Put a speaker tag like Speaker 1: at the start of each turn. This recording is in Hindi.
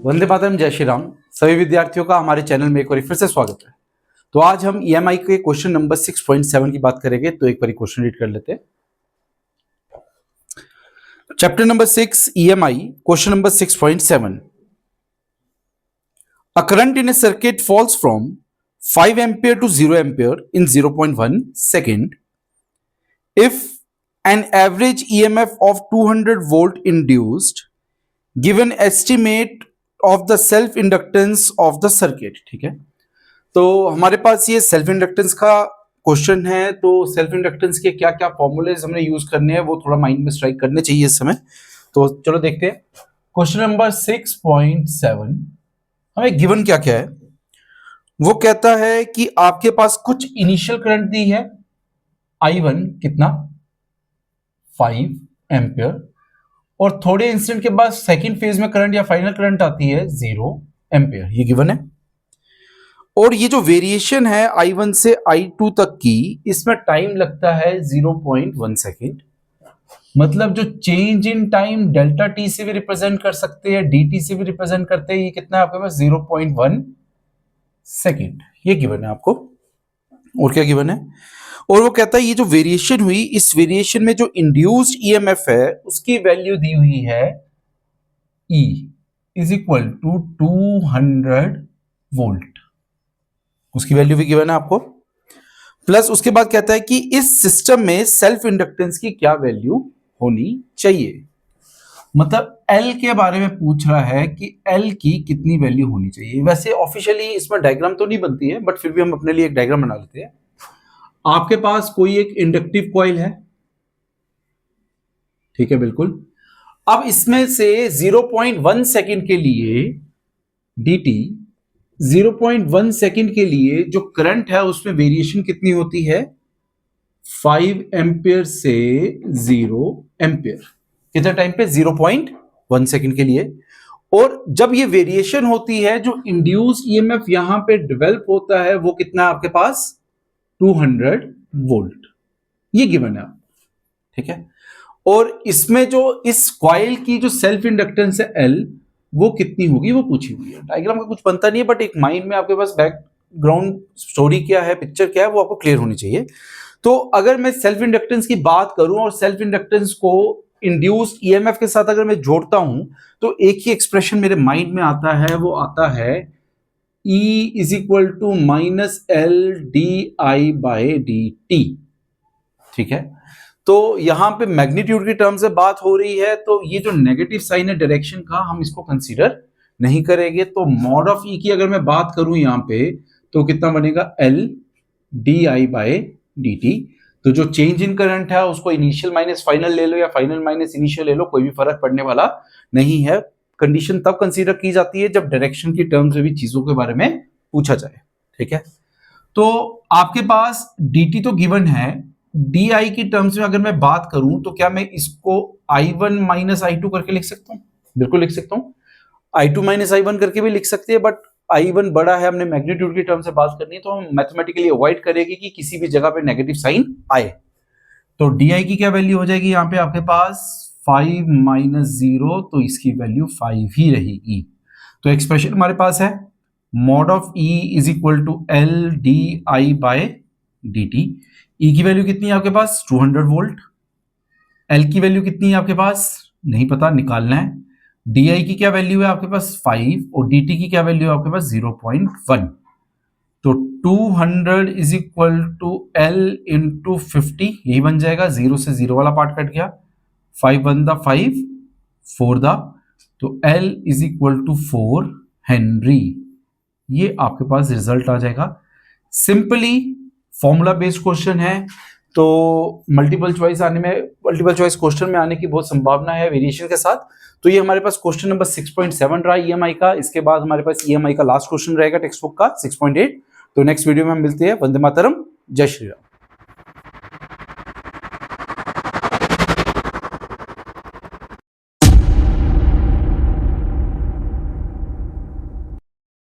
Speaker 1: वंदे मातरम, जय श्री राम। सभी विद्यार्थियों का हमारे चैनल में एक बार फिर से स्वागत है। तो आज हम ईएमआई के क्वेश्चन नंबर 6.7 की बात करेंगे। तो एक बार क्वेश्चन रीड कर लेते हैं। Chapter number 6 EMI, question number 6.7। A current in a circuit falls from 5 ampere to 0 ampere in 0.1 second if an average EMF of 200 volt induced, given estimate of the self inductance of the circuit। ठीक है, तो हमारे पास ये सेल्फ इंडक्टेंस का क्वेश्चन है। तो सेल्फ इंडक्टेंस के क्या क्या फॉर्मूलेज हमने यूज करने हैं वो थोड़ा माइंड में स्ट्राइक करने चाहिए इस समय। तो चलो देखते हैं क्वेश्चन नंबर 6.7 हमें गिवन क्या क्या है। वो कहता है कि आपके पास कुछ इनिशियल करंट दी है I1 कितना 5 एम्पियर, और थोड़े इंस्टेंट के बाद सेकंड फेज में करंट या फाइनल करंट आती है 0 एम्पियर, ये गिवन है। और ये जो वेरिएशन है I1 से I2 तक की, इसमें टाइम लगता है 0.1 सेकेंड। मतलब जो change in time delta T से भी रिप्रेजेंट कर सकते हैं, dt से भी रिप्रेजेंट करते हैं। ये कितना है आपके पास 0.1 सेकेंड, ये गिवन है आपको। और क्या गिवन है, और वो कहता है ये जो वेरिएशन हुई, इस वेरिएशन में जो इंड्यूस्ड ईएमएफ है उसकी वैल्यू दी हुई है E is equal to 200 volt, उसकी वैल्यू भी गिवन है आपको। प्लस उसके बाद कहता है कि इस सिस्टम में सेल्फ इंडक्टेंस की क्या वैल्यू होनी चाहिए। मतलब L के बारे में पूछ रहा है कि L की कितनी वैल्यू होनी चाहिए। वैसे ऑफिशियली इसमें डायग्राम तो नहीं बनती है, बट फिर भी हम अपने लिए एक डायग्राम बना लेते हैं। आपके पास कोई एक इंडक्टिव कॉइल है, ठीक है, बिल्कुल। अब इसमें से 0.1 सेकेंड के लिए dt, 0.1 सेकेंड के लिए जो करंट है उसमें वेरिएशन कितनी होती है 5 एम्पियर से 0 एम्पियर। कितने टाइम पे 0.1 सेकेंड के लिए। और जब ये वेरिएशन होती है, जो इंड्यूस ईएमएफ यहां पे डेवलप होता है वो कितना आपके पास 200 वोल्ट, ये गिवन है आप, ठीक है। और इसमें जो इस कॉइल की जो सेल्फ इंडक्टेंस है L, वो कितनी होगी वो पूछी हुई है। डायग्राम का कुछ बनता नहीं है, बट एक माइंड में आपके पास बैकग्राउंड स्टोरी क्या है, पिक्चर क्या है, वो आपको क्लियर होनी चाहिए। तो अगर मैं सेल्फ इंडक्टेंस की बात करूं और सेल्फ इंडक्टेंस को इंड्यूस्ड ईएमएफ के साथ अगर मैं जोड़ता हूं, तो एक ही एक्सप्रेशन मेरे माइंड में आता है, वो आता है E is equal to -LdI/dt, ठीक है। तो यहां पे मैग्नीट्यूड की टर्म से बात हो रही है, तो ये जो नेगेटिव साइन है डायरेक्शन का, हम इसको कंसीडर नहीं करेंगे। तो मॉड ऑफ E की अगर मैं बात करूं यहां पे, तो कितना बनेगा LdI/dt। तो जो चेंज इन करंट है उसको इनिशियल माइनस फाइनल ले लो या फाइनल माइनस इनिशियल ले लो, कोई भी फर्क पड़ने वाला नहीं है। कंडीशन तब कंसीडर की जाती है जब डायरेक्शन की टर्म्स में भी चीजों के बारे में पूछा जाए, ठीक है। तो आपके पास dt तो गिवन है, di की टर्म्स में अगर मैं बात करूं तो क्या मैं इसको I1 माइनस I2 करके लिख सकता हूं? बिल्कुल लिख सकता हूं। I2 माइनस I1 करके भी लिख सकते हैं, बट I1 बड़ा है, हमने मैग्नीट्यूड की टर्म से बात करनी है, तो हम मैथमेटिकली अवॉइड करेंगे कि किसी भी जगह पे नेगेटिव साइन आए। तो di की क्या वैल्यू हो जाएगी यहाँ पे आपके पास 5 माइनस 0, तो इसकी वैल्यू 5 ही रहेगी। तो एक्सप्रेशन हमारे पास है mod of E is equal to LdI/dt। E की वैल्यू कितनी है आपके पास 200 वोल्ट, L की वैल्यू कितनी है आपके पास नहीं पता, निकालना है। di की क्या वैल्यू है आपके पास 5, और dt की क्या वैल्यू है आपके पास 0.1। तो 200 is equal to L into 50, यही बन जाएगा। 0 से 0 वाला पार्ट कट गया, 5 1 दा 5 4 दा, तो L is equal to 4 henry. ये आपके पास रिजल्ट आ जाएगा। सिंपली फॉर्मूला बेस्ड क्वेश्चन है, तो मल्टीपल चॉइस क्वेश्चन में आने की बहुत संभावना है वेरिएशन के साथ। तो ये हमारे पास क्वेश्चन नंबर 6.7 रहा ईएमआई का। इसके बाद हमारे पास ईएमआई का लास्ट क्वेश्चन रहेगा टेक्स्ट बुक का 6.8। तो नेक्स्ट वीडियो में हम मिलते हैं। वंदे मातरम, जय श्री राम।